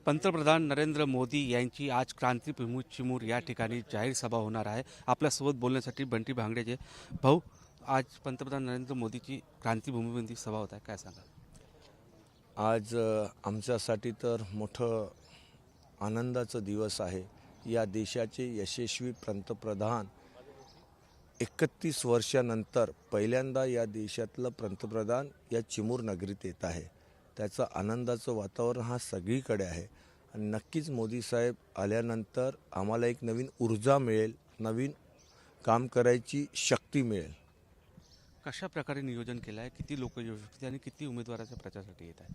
पंतप्रधान नरेंद्र मोदी यांची आज क्रांतीभूमी चिमूर या ठिकाणी जाहीर सभा होणार आहे। आपल्यासोबत बोलण्यासाठी बंटी भांगडेचे भाऊ, आज पंतप्रधान नरेंद्र मोदीची क्रांतीभूमीमध्ये सभा होत आहे, काय सांगाल? आज आमच्यासाठी तर मोठं आनंदाचा दिवस आहे। या देशाचे यशस्वी पंतप्रधान 31 वर्षानंतर पहिल्यांदा या देशातलं पंतप्रधान या चिमूर नगरीत येत आहे। त्याचं आनंदाचं वातावरण हा सगळीकडे आहे आणि नक्कीच मोदी साहेब आल्यानंतर आम्हाला एक नवीन ऊर्जा मिळेल, नवीन काम करायची शक्ती मिळेल। कशा प्रकारे नियोजन केलं आहे? किती लोक येऊ शकतात आणि किती उमेदवाराच्या प्रचारासाठी येत आहे?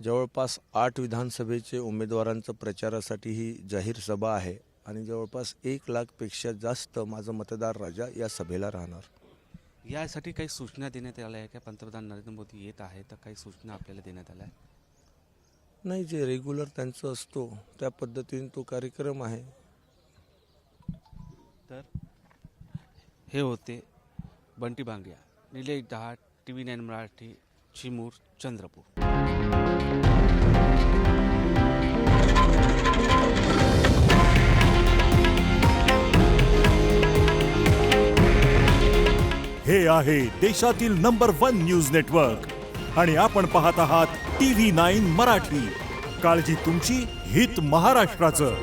जवळपास 8 विधानसभेचे उमेदवारांचं प्रचारासाठी ही जाहीर सभा आहे आणि जवळपास 1 लाखपेक्षा जास्त माझा मतदार राजा या सभेला राहणार। यासाठी काही सूचना देण्यात आल्या आहे का? पंतप्रधान नरेंद्र मोदी येत आहे तर काही सूचना आपल्याला देण्यात आल्या आहे? नाही, जे रेग्युलर त्यांचं असतो त्या पद्धतीने तो कार्यक्रम आहे। तर हे होते बंटी भांगडिया, निलेश दहाट, TV9 मराठी, चिमूर, चंद्रपूर। हे आहे देशातील नंबर 1 न्यूज नेटवर्क आणि आपण पाहत आहात TV9 मराठी। काळजी तुमची, हित महाराष्ट्राचं।